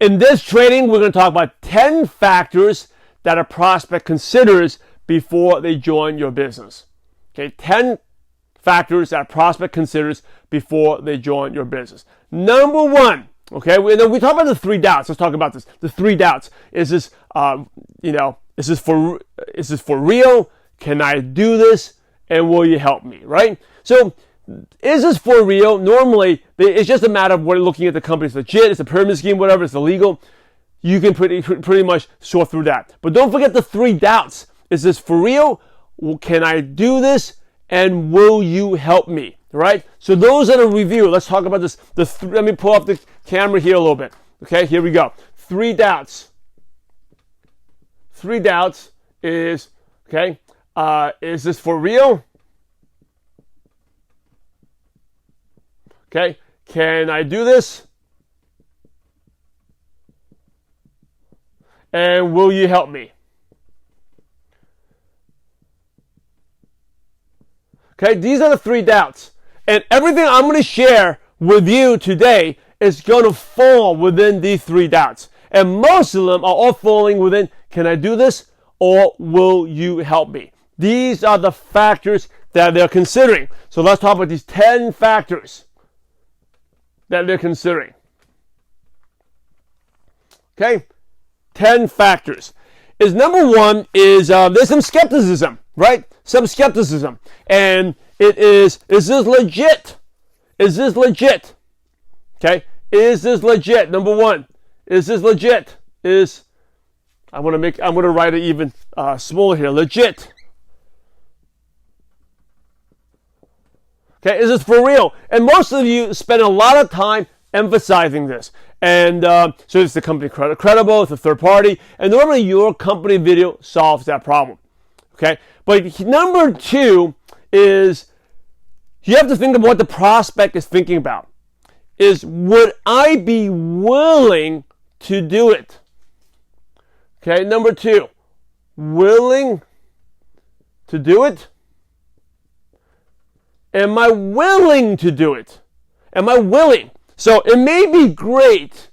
In this training, we're going to talk about 10 factors that a prospect considers before they join your business. Okay, 10 factors that a prospect considers before they join your business. Number one, okay, we talk about the 3 doubts. Let's talk about this. The 3 doubts. Is this, is this for real? Can I do this? And will you help me? Right? So, is this for real? Normally, it's just a matter of looking at the company. It's legit, it's a pyramid scheme, whatever, it's illegal. You can pretty much sort through that. But don't forget the 3 doubts. Is this for real? Can I do this? And will you help me? Right? So those are the review. Let's talk about this. Let me pull up the camera here a little bit. Okay, here we go. 3 doubts. 3 doubts is, okay, is this for real? Okay, can I do this? And will you help me? Okay, these are the 3 doubts. And everything I'm going to share with you today is going to fall within these 3 doubts. And most of them are all falling within, can I do this? Or will you help me? These are the factors that they're considering. So let's talk about these 10 factors that they're considering. Okay, 10 factors. Number 1 is there's some skepticism, right? Some skepticism. And it is this legit? Is this legit? Okay, is this legit? Number 1, is this legit? I'm gonna write it even smaller here. Legit. Okay, is this for real? And most of you spend a lot of time emphasizing this. And so is the company credible? It's a third party. And normally your company video solves that problem. Okay, but number 2 is you have to think of what the prospect is thinking about. Would I be willing to do it? Okay, number 2, willing to do it? Am I willing to do it? Am I willing? So it may be great,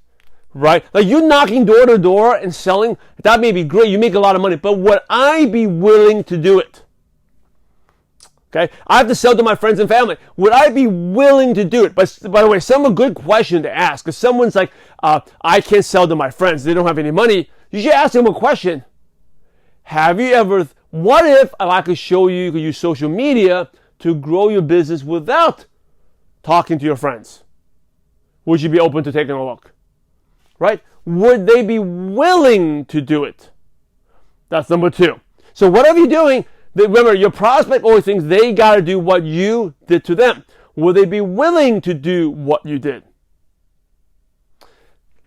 right? Like you knocking door to door and selling, that may be great. You make a lot of money, but would I be willing to do it? Okay, I have to sell to my friends and family. Would I be willing to do it? But by the way, a good question to ask. If someone's like, I can't sell to my friends, they don't have any money, you should ask them a question. What if I could show you could use social media to grow your business without talking to your friends? Would you be open to taking a look? Right? Would they be willing to do it? That's number 2. So whatever you're doing, remember, your prospect always thinks they got to do what you did to them. Will they be willing to do what you did?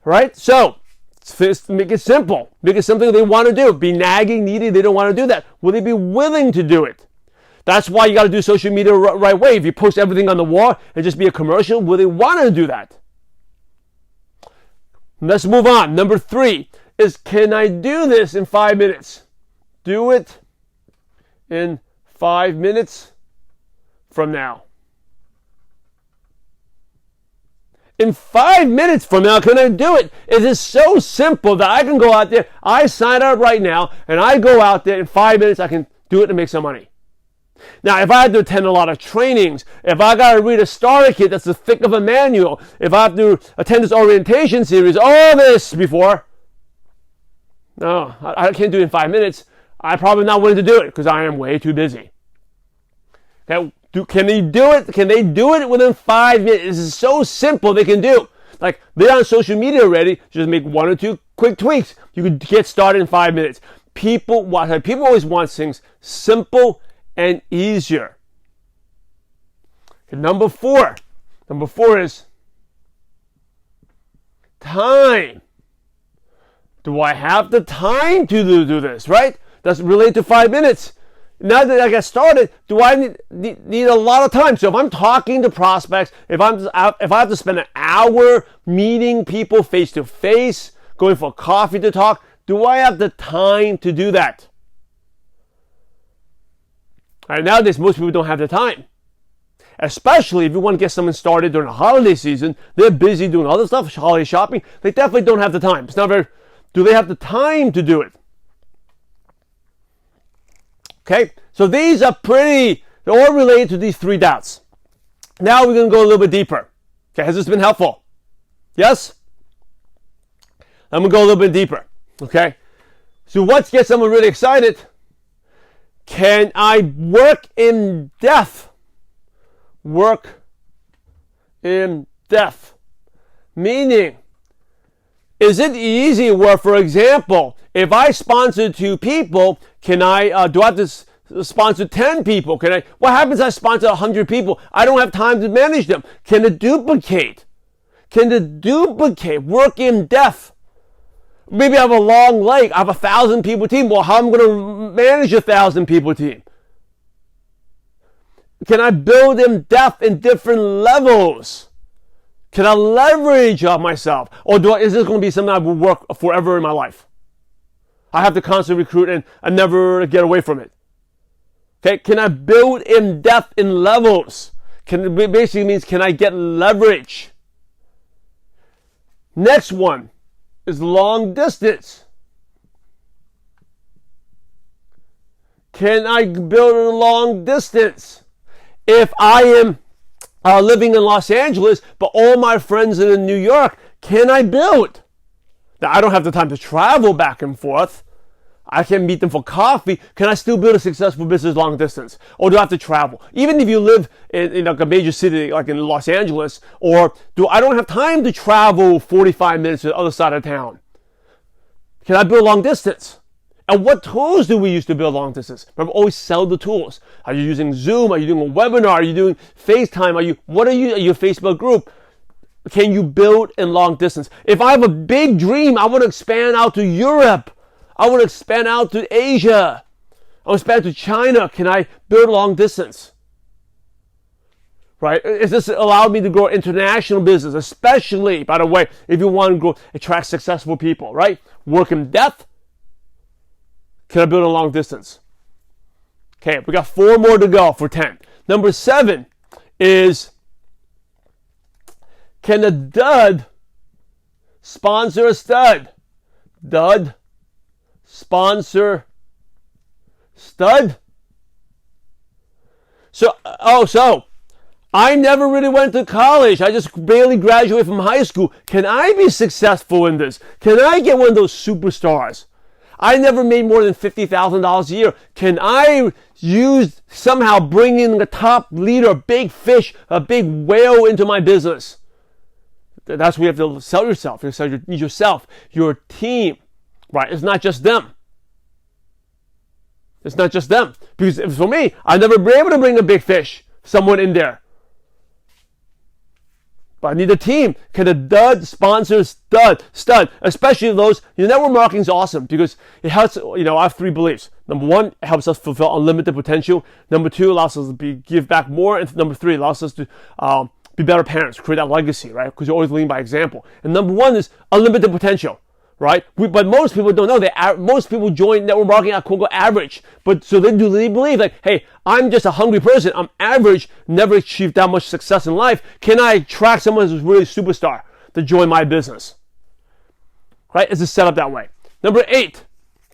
Right? So, make it simple. Make it something they want to do. Be nagging, needy, they don't want to do that. Will they be willing to do it? That's why you got to do social media the right way. If you post everything on the wall and just be a commercial, will they want to do that? Let's move on. Number 3 is, can I do this in 5 minutes? Do it in 5 minutes from now. In 5 minutes from now, can I do it? It is so simple that I can go out there, I sign up right now, and I go out there in 5 minutes, I can do it and make some money. Now, if I had to attend a lot of trainings, if I got to read a starter kit that's the thick of a manual, if I have to attend this orientation series, all this before, no, I can't do it in 5 minutes. I'm probably not willing to do it because I am way too busy. Okay, can they do it? Can they do it within 5 minutes? This is so simple they can do. Like, they're on social media already. Just make 1 or 2 quick tweaks. You can get started in 5 minutes. People always want things simple and easier. Okay, number 4 is time. Do I have the time to do this, right? That's related to 5 minutes. Now that I got started, do I need a lot of time? So if I'm talking to prospects, if I have to spend an hour meeting people face to face, going for coffee to talk, do I have the time to do that? All right, nowadays, most people don't have the time. especially if you want to get someone started during the holiday season. They're busy doing other stuff, holiday shopping. They definitely don't have the time. It's not very, do they have the time to do it? Okay, so these are they're all related to these 3 doubts. Now we're going to go a little bit deeper. Okay, has this been helpful? Yes? I'm going to go a little bit deeper. Okay, so what gets someone really excited? Can I work in depth? Work in depth. Meaning, is it easy where, for example, if I sponsor 2 people, can I, do I have to sponsor 10 people? What happens if I sponsor 100 people? I don't have time to manage them. Can it duplicate? Work in depth? Maybe I have a long leg. I have 1,000 people team. Well, how am I going to manage a 1,000 people team? Can I build in depth in different levels? Can I leverage on myself? Or is this going to be something I will work forever in my life? I have to constantly recruit and I never get away from it. Okay, can I build in depth in levels? It basically means, can I get leverage? Next one is long distance. Can I build a long distance? If I am living in Los Angeles, but all my friends are in New York, can I build? Now, I don't have the time to travel back and forth. I can meet them for coffee. Can I still build a successful business long distance? Or do I have to travel? Even if you live in like a major city like in Los Angeles, or I don't have time to travel 45 minutes to the other side of town. Can I build long distance? And what tools do we use to build long distance? Remember, always sell the tools. Are you using Zoom? Are you doing a webinar? Are you doing FaceTime? Are you a Facebook group? Can you build in long distance? If I have a big dream, I want to expand out to Europe. I want to expand out to Asia. I want to expand to China. Can I build long distance? Right? Is this allowed me to grow international business, especially, by the way, if you want to attract successful people, right? Work in depth. Can I build a long distance? Okay, we got 4 more to go for 10. Number 7 is, can a dud sponsor a stud? Dud, sponsor, stud? So I never really went to college. I just barely graduated from high school. Can I be successful in this? Can I get one of those superstars? I never made more than $50,000 a year. Can I somehow bring in the top leader, a big fish, a big whale into my business? That's where you have to sell yourself. You sell yourself, your team, right? It's not just them. It's not just them. Because for me, I've never been able to bring a big fish, someone in there. But I need a team. Can a dud sponsor stud? Especially those, network marketing is awesome because it helps, I have 3 beliefs. Number 1, it helps us fulfill unlimited potential. Number 2, allows us to give back more. And number 3, allows us to be better parents, create that legacy, right? Because you always lead by example. And number 1 is unlimited potential, right? But most people don't know. Most people join network marketing at quote average. But so they believe like, hey, I'm just a hungry person. I'm average, never achieved that much success in life. Can I attract someone who's really superstar to join my business? Right? Is it set up that way? Number 8,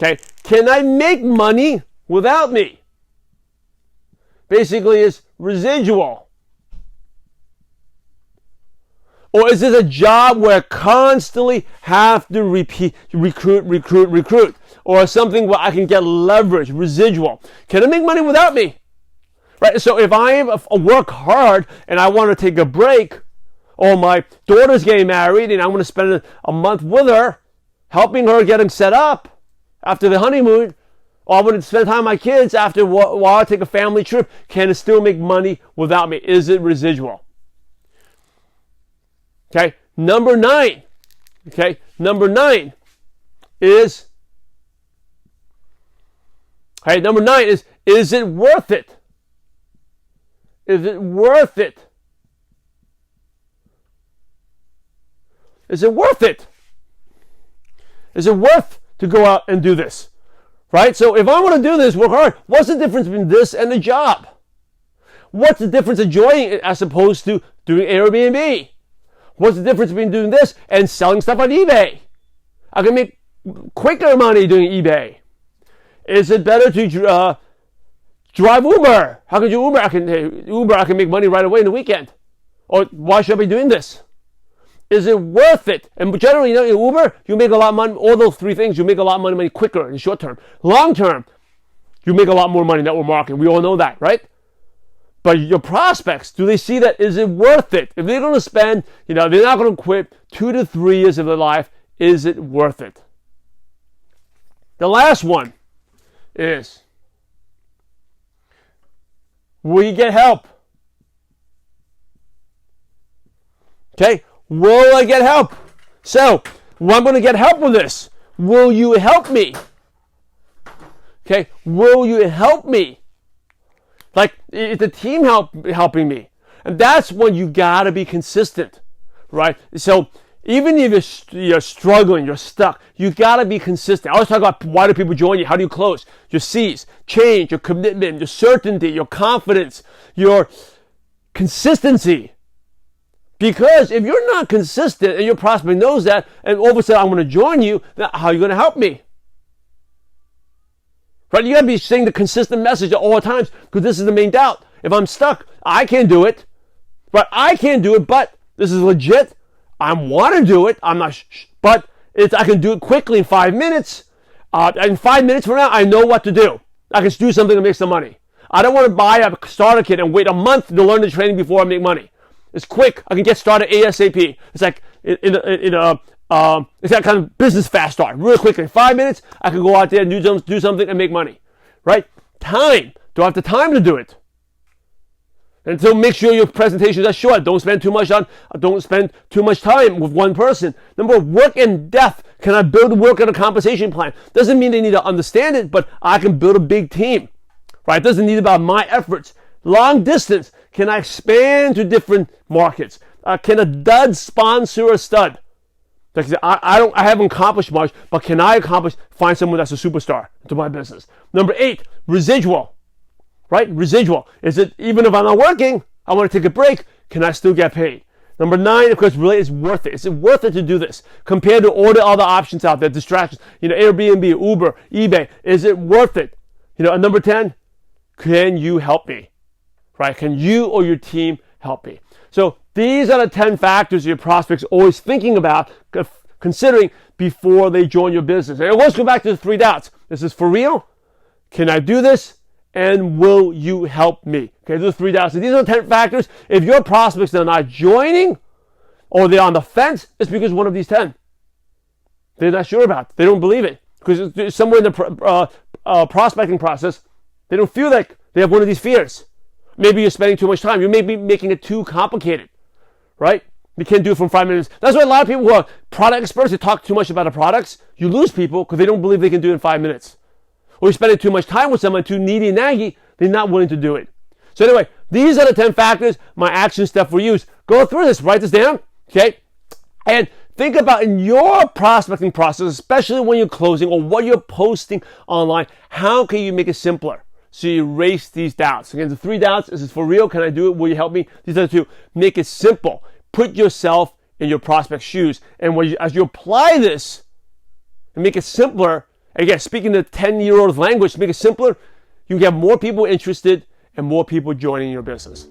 okay, can I make money without me? Basically, it's residual. Or is this a job where I constantly have to recruit? Or something where I can get leverage, residual? Can I make money without me? Right? So if I work hard and I want to take a break, or my daughter's getting married and I want to spend a month with her, helping her getting set up after the honeymoon, or I want to spend time with my kids while I take a family trip, can it still make money without me? Is it residual? Okay, number 9. Okay, number 9 is, is it worth it? Is it worth it? Is it worth it? Is it worth to go out and do this? Right? So if I want to do this, work hard, what's the difference between this and a job? What's the difference of joining it as opposed to doing Airbnb? What's the difference between doing this and selling stuff on eBay? I can make quicker money doing eBay. Is it better to drive Uber? How can you Uber? I can make money right away in the weekend. Or why should I be doing this? Is it worth it? And generally, in Uber, you make a lot of money. All those three things, you make a lot of money quicker in the short term. Long term, you make a lot more money in network marketing. We all know that, right? But your prospects, do they see that? Is it worth it? If they're going to spend, they're not going to quit 2 to 3 years of their life, is it worth it? The last one is, will you get help? Okay, will I get help? So, I'm going to get help with this. Will you help me? Okay, will you help me? Like, is the team helping me? And that's when you got to be consistent, right? So, even if you're struggling, you're stuck, you got to be consistent. I always talk about why do people join you? How do you close? Your C's, change, your commitment, your certainty, your confidence, your consistency. Because if you're not consistent and your prospect knows that, and all of a sudden I'm going to join you, then how are you going to help me? Right? You got to be saying the consistent message at all times, because this is the main doubt. If I'm stuck, I can't do it. But I can't do it, but this is legit. I want to do it. I'm not, but I can do it quickly in 5 minutes. And 5 minutes from now, I know what to do. I can do something to make some money. I don't want to buy a starter kit and wait a month to learn the training before I make money. It's quick. I can get started ASAP. It's like it's that kind of business fast start. Real quick, in 5 minutes, I can go out there and do something and make money. Right? Time. Do I have the time to do it? And so make sure your presentations are short. Don't spend too much time with one person. Number one, work in depth. Can I build work on a compensation plan? Doesn't mean they need to understand it, but I can build a big team. Right? It doesn't need about my efforts. Long distance. Can I expand to different markets? Can a dud sponsor a stud? Like I haven't accomplished much, but can I find someone that's a superstar to my business? Number 8, residual. Right? Residual. Is it, even if I'm not working, I want to take a break, can I still get paid? Number 9, of course, really is worth it. Is it worth it to do this? Compared to all the other options out there, distractions, Airbnb, Uber, eBay, is it worth it? And number 10, can you help me? Right? Can you or your team help me? So these are the 10 factors your prospects are always thinking about, considering before they join your business. And let's go back to the 3 doubts. This is for real? Can I do this? And will you help me? Okay, those are 3 doubts. So these are the 10 factors. If your prospects are not joining or they're on the fence, it's because one of these 10. They're not sure about it. They don't believe it. Because somewhere in the prospecting process, they don't feel like they have one of these fears. Maybe you're spending too much time. You may be making it too complicated, right? You can't do it from 5 minutes. That's why a lot of people who are product experts, they talk too much about the products. You lose people because they don't believe they can do it in 5 minutes. Or you're spending too much time with someone, too needy and naggy, they're not willing to do it. So anyway, these are the 10 factors, my action step for you. Go through this, write this down, okay? And think about in your prospecting process, especially when you're closing or what you're posting online, how can you make it simpler? So you erase these doubts. Again, the 3 doubts, is this for real? Can I do it? Will you help me? These are the 2. Make it simple. Put yourself in your prospect's shoes. And as you apply this and make it simpler, again, speaking the 10-year-old language, make it simpler, you get more people interested and more people joining your business.